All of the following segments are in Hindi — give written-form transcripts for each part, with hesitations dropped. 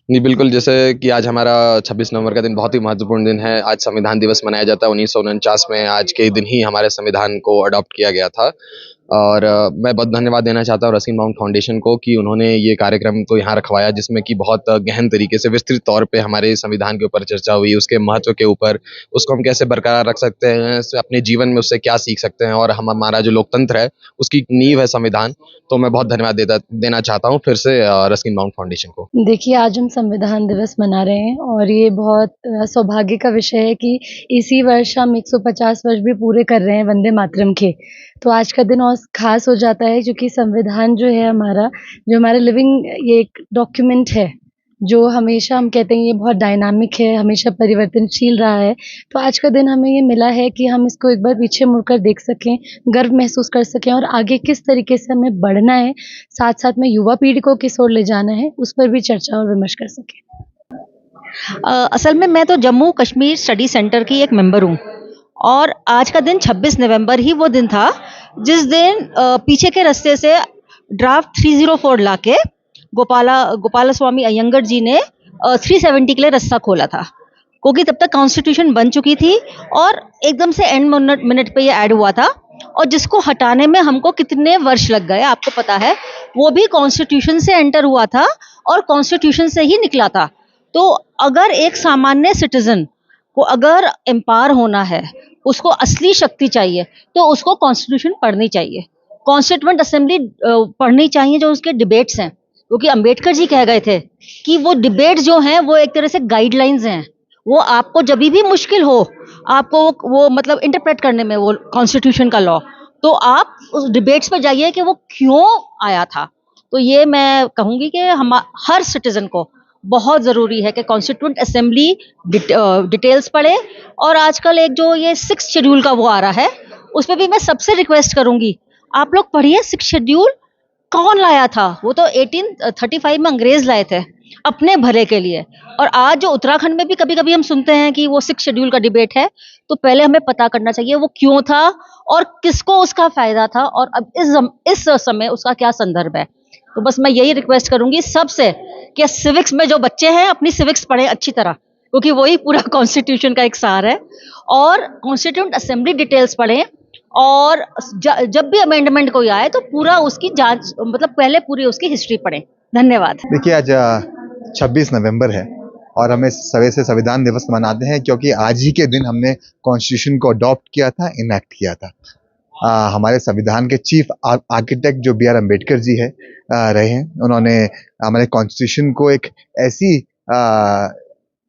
जी, बिल्कुल, जैसे कि आज हमारा 26 नवंबर का दिन बहुत ही महत्वपूर्ण दिन है। आज संविधान दिवस मनाया जाता है। 1949 में आज के दिन ही हमारे संविधान को अडॉप्ट किया गया था। और मैं बहुत धन्यवाद देना चाहता हूँ रस्किन बाउंड फाउंडेशन को कि उन्होंने ये कार्यक्रम को यहाँ रखवाया, जिसमें कि बहुत गहन तरीके से विस्तृत तौर पे हमारे संविधान के ऊपर चर्चा हुई, उसके महत्व के ऊपर, उसको हम कैसे बरकरार रख सकते हैं, अपने जीवन में उससे क्या सीख सकते हैं, और हमारा जो लोकतंत्र है, उसकी नींव है संविधान। तो मैं बहुत धन्यवाद देना चाहता हूँ फिर से रस्किन बाउंड फाउंडेशन को। देखिए, आज हम संविधान दिवस मना रहे हैं और ये बहुत सौभाग्य का विषय है कि इसी वर्ष हम 150 वर्ष भी पूरे कर रहे हैं वंदे मातरम के। तो आज का दिन और ख़ास हो जाता है क्योंकि संविधान जो है हमारा, जो हमारा लिविंग ये एक डॉक्यूमेंट है, जो हमेशा हम कहते हैं ये बहुत डायनामिक है, हमेशा परिवर्तनशील रहा है। तो आज का दिन हमें ये मिला है कि हम इसको एक बार पीछे मुड़कर देख सकें, गर्व महसूस कर सकें और आगे किस तरीके से हमें बढ़ना है, साथ-साथ में युवा पीढ़ी को किस ओर ले जाना है, उस पर भी चर्चा और विमर्श कर सकें। असल में मैं तो जम्मू कश्मीर स्टडी सेंटर की एक मेंबर हूँ और आज का दिन 26 नवंबर ही वो दिन था जिस दिन पीछे के रास्ते से ड्राफ्ट 304 लाके गोपाला स्वामी अयंगर जी ने 370 के लिए रास्ता खोला था, क्योंकि तब तक कॉन्स्टिट्यूशन बन चुकी थी और एकदम से एंड मिनट पे ये ऐड हुआ था और जिसको हटाने में हमको कितने वर्ष लग गए आपको पता है। वो भी कॉन्स्टिट्यूशन से एंटर हुआ था और कॉन्स्टिट्यूशन से ही निकला था। तो अगर एक सामान्य सिटीजन को अगर एम्पावर होना है, उसको असली शक्ति चाहिए, तो उसको कॉन्स्टिट्यूशन पढ़नी चाहिए, कॉन्स्टिट्यूएंट असेंबली पढ़नी चाहिए, जो उसके डिबेट्स हैं, क्योंकि अंबेडकर जी कह गए थे कि वो डिबेट्स जो हैं वो एक तरह से गाइडलाइंस हैं। वो आपको जब भी मुश्किल हो, आपको वो मतलब इंटरप्रेट करने में वो कॉन्स्टिट्यूशन का लॉ, तो आप उस डिबेट्स पे जाइए कि वो क्यों आया था। तो ये मैं कहूँगी कि हम हर सिटीजन को बहुत ज़रूरी है कि कॉन्स्टिट्यूएंट असेंबली डिटेल्स पढ़े। और आजकल एक जो ये 6 शेड्यूल का वो आ रहा है, उस पर भी मैं सबसे रिक्वेस्ट करूँगी, आप लोग पढ़िए 6 शेड्यूल कौन लाया था। वो तो 1835 में अंग्रेज लाए थे अपने भले के लिए। और आज जो उत्तराखंड में भी कभी कभी हम सुनते हैं कि वो 6 शेड्यूल का डिबेट है, तो पहले हमें पता करना चाहिए वो क्यों था और किसको उसका फायदा था और अब इस समय उसका क्या संदर्भ है। तो बस मैं यही रिक्वेस्ट करूंगी सबसे कि सिविक्स में जो बच्चे हैं अपनी सिविक्स पढ़ें अच्छी तरह, क्योंकि वही पूरा कॉन्स्टिट्यूशन का एक सार है। और कॉन्स्टिट्यूएंट असेंबली डिटेल्स पढ़ें और जब भी अमेंडमेंट कोई आए तो पूरा उसकी जांच, मतलब पहले पूरी उसकी हिस्ट्री पढ़ें। धन्यवाद। देखिए, आज 26 नवंबर है और हमें सवे से संविधान दिवस मनाते हैं क्योंकि आज ही के दिन हमने कॉन्स्टिट्यूशन को अडॉप्ट किया था, इनैक्ट किया था। हमारे संविधान के चीफ आर्किटेक्ट जो बी आर अम्बेडकर जी है रहे हैं, उन्होंने हमारे कॉन्स्टिट्यूशन को एक ऐसी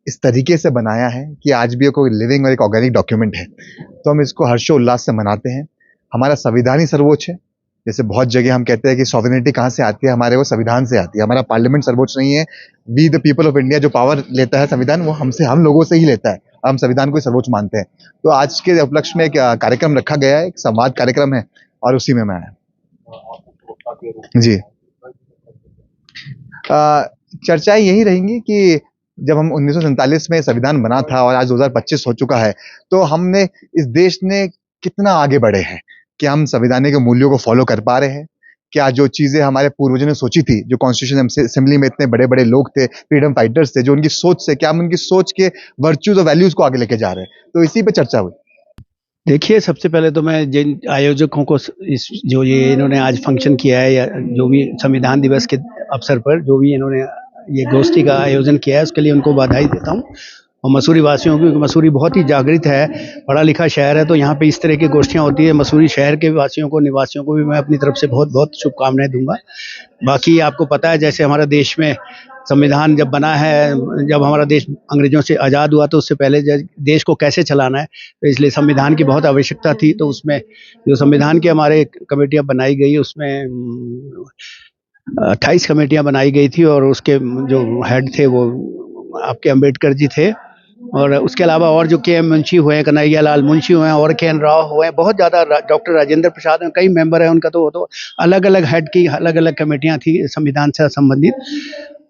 इस तरीके से बनाया है कि आज भी कोई लिविंग और एक ऑर्गेनिक डॉक्यूमेंट है। तो हम इसको हर्षोल्लास से मनाते हैं। हमारा संविधान ही सर्वोच्च है। जैसे बहुत जगह हम कहते हैं कि सॉवरेनिटी कहाँ से आती है, हमारे वो संविधान से आती है। हमारा पार्लियामेंट सर्वोच्च नहीं है। We the people of India जो पावर लेता है संविधान, वो हम लोगों से ही लेता है। हम संविधान को सर्वोच्च मानते हैं। तो आज के उपलक्ष्य में एक कार्यक्रम रखा गया है, एक संवाद कार्यक्रम है और उसी में मैं आया जी। चर्चाएं यही रहेंगी कि जब हम 1947 में संविधान बना था और आज 2025 हो चुका है, तो हमने इस देश ने कितना आगे बढ़े हैं। क्या हम संवैधानिक मूल्यों को फॉलो कर पा रहे हैं? क्या जो चीजें हमारे पूर्वजों ने सोची थी, जो कॉन्स्टिट्यूशन असेंबली में इतने बड़े बड़े लोग थे, फ्रीडम फाइटर्स थे, जो उनकी सोच से, क्या हम उनकी सोच के वर्च्यूज और वैल्यूज को आगे लेके जा रहे हैं? तो इसी पे चर्चा हुई। देखिए, सबसे पहले तो मैं जिन आयोजकों को इस जो ये इन्होंने आज फंक्शन किया है, या जो भी संविधान दिवस के अवसर पर जो भी इन्होंने ये गोष्ठी का आयोजन किया है, उसके लिए उनको बधाई देता हूँ। और मसूरी वासियों की, मसूरी बहुत ही जागृत है, पढ़ा लिखा शहर है, तो यहाँ पे इस तरह की गोष्ठियाँ होती है। मसूरी शहर के वासियों को, निवासियों को भी मैं अपनी तरफ से बहुत बहुत शुभकामनाएं दूंगा। बाकी आपको पता है, जैसे हमारा देश में संविधान जब बना है, जब हमारा देश अंग्रेजों से आज़ाद हुआ, तो उससे पहले देश को कैसे चलाना है, तो इसलिए संविधान की बहुत आवश्यकता थी। तो उसमें जो संविधान की हमारे कमेटियाँ बनाई गई, उसमें 28 कमेटियाँ बनाई गई थी और उसके जो हेड थे वो आपके अम्बेडकर जी थे। और उसके अलावा और जो के.एम. मुंशी हुए, कन्हैया लाल मुंशी हुए और के.एन. राव हुए, बहुत ज़्यादा, डॉक्टर राजेंद्र प्रसाद हैं, कई मेंबर हैं उनका। तो वो तो अलग अलग हेड की अलग अलग कमेटियाँ थी संविधान से संबंधित।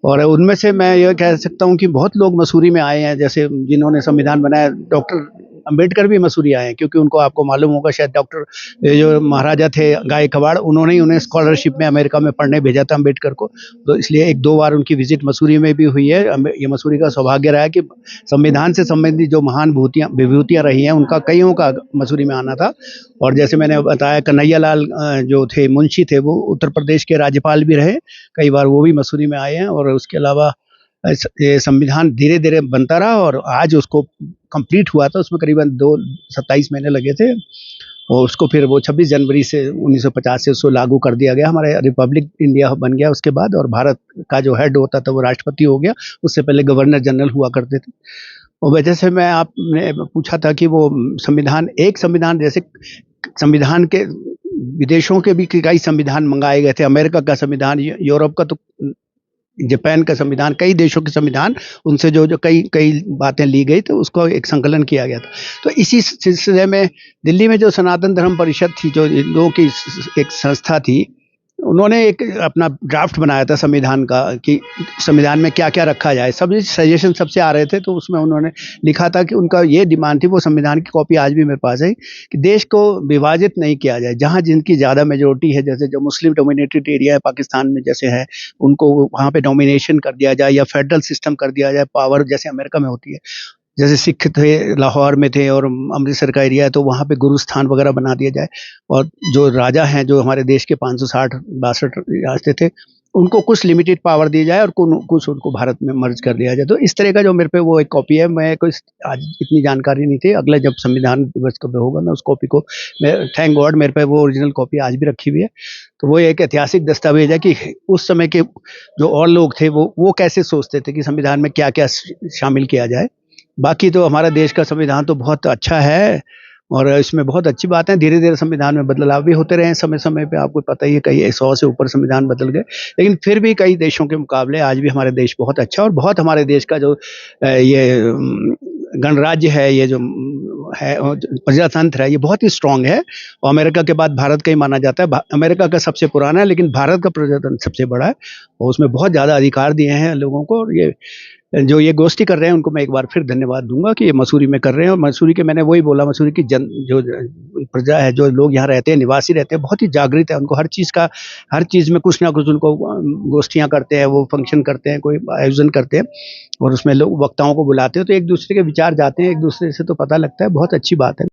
और उनमें से मैं यह कह सकता हूँ कि बहुत लोग मसूरी में आए हैं, जैसे जिन्होंने संविधान बनाया। डॉक्टर अम्बेडकर भी मसूरी आए हैं, क्योंकि उनको आपको मालूम होगा शायद डॉक्टर जो महाराजा थे गायकवाड़, उन्होंने ही उन्हें स्कॉलरशिप में अमेरिका में पढ़ने भेजा था अम्बेडकर को। तो इसलिए एक दो बार उनकी विजिट मसूरी में भी हुई है। ये मसूरी का सौभाग्य रहा है कि संविधान से संबंधित जो महान विभूतियाँ रही हैं उनका कईयों का मसूरी में आना था। और जैसे मैंने बताया कन्हैया लाल जो थे मुंशी थे, वो उत्तर प्रदेश के राज्यपाल भी रहे, कई बार वो भी मसूरी में आए हैं। और उसके अलावा ये संविधान धीरे धीरे बनता रहा और आज उसको कंप्लीट हुआ था, उसमें करीबन 27 महीने लगे थे। और उसको फिर वो 26 जनवरी से 1950 से उसको लागू कर दिया गया, हमारे रिपब्लिक इंडिया बन गया उसके बाद। और भारत का जो हेड होता था वो राष्ट्रपति हो गया, उससे पहले गवर्नर जनरल हुआ करते थे। और वजह से मैं आपने पूछा था कि वो संविधान जैसे संविधान के विदेशों के भी कई संविधान मंगाए गए थे, अमेरिका का संविधान, यूरोप का, तो जापान का संविधान, कई देशों के संविधान, उनसे जो कई बातें ली गई तो उसको एक संकलन किया गया था। तो इसी सिलसिले में दिल्ली में जो सनातन धर्म परिषद थी, जो इन लोगों की एक संस्था थी, उन्होंने एक अपना ड्राफ्ट बनाया था संविधान का कि संविधान में क्या क्या रखा जाए। सब सजेशन सबसे आ रहे थे, तो उसमें उन्होंने लिखा था कि उनका ये डिमांड थी, वो संविधान की कॉपी आज भी मेरे पास है, कि देश को विभाजित नहीं किया जाए। जहाँ जिनकी ज़्यादा मेजोरिटी है, जैसे जो मुस्लिम डोमिनेटेड एरिया है पाकिस्तान में जैसे है, उनको वहाँ पे डोमिनेशन कर दिया जाए या फेडरल सिस्टम कर दिया जाए, पावर जैसे अमेरिका में होती है। जैसे सिख थे लाहौर में थे और अमृतसर का एरिया है, तो वहाँ पे गुरुस्थान वगैरह बना दिया जाए। और जो राजा हैं, जो हमारे देश के 560-62 रास्ते थे, उनको कुछ लिमिटेड पावर दी जाए और कुछ उनको भारत में मर्ज कर दिया जाए। तो इस तरह का जो मेरे पे वो एक कॉपी है, मैं कोई आज इतनी जानकारी नहीं थी। अगला जब संविधान दिवस कब होगा, मैं उस कॉपी को, मैं थैंक गॉड मेरे पे वो ओरिजिनल कॉपी आज भी रखी हुई है। तो वो एक ऐतिहासिक दस्तावेज है कि उस समय के जो और लोग थे वो कैसे सोचते थे कि संविधान में क्या क्या शामिल किया जाए। बाकी तो हमारा देश का संविधान तो बहुत अच्छा है और इसमें बहुत अच्छी बात है। धीरे धीरे संविधान में बदलाव भी होते रहे हैं समय समय पे, आपको पता ही है कई 100 से ऊपर संविधान बदल गए, लेकिन फिर भी कई देशों के मुकाबले आज भी हमारे देश बहुत अच्छा, और बहुत हमारे देश का जो ये गणराज्य है, ये जो है प्रजातंत्र है, ये बहुत ही स्ट्रांग है। और अमेरिका के बाद भारत का ही माना जाता है। अमेरिका का सबसे पुराना है, लेकिन भारत का प्रजातंत्र सबसे बड़ा है और उसमें बहुत ज़्यादा अधिकार दिए हैं लोगों को। और ये जो ये गोष्ठी कर रहे हैं उनको मैं एक बार फिर धन्यवाद दूंगा कि ये मसूरी में कर रहे हैं। और मसूरी के, मैंने वही बोला, मसूरी की जो प्रजा है, जो लोग यहाँ रहते हैं, निवासी रहते हैं, बहुत ही जागृत है। उनको हर चीज़ में कुछ ना कुछ उनको गोष्ठियाँ करते हैं, वो फंक्शन करते हैं, कोई आयोजन करते हैं और उसमें लोग वक्ताओं को बुलाते हैं, तो एक दूसरे के विचार जाते हैं एक दूसरे से, तो पता लगता है। बहुत अच्छी बात है।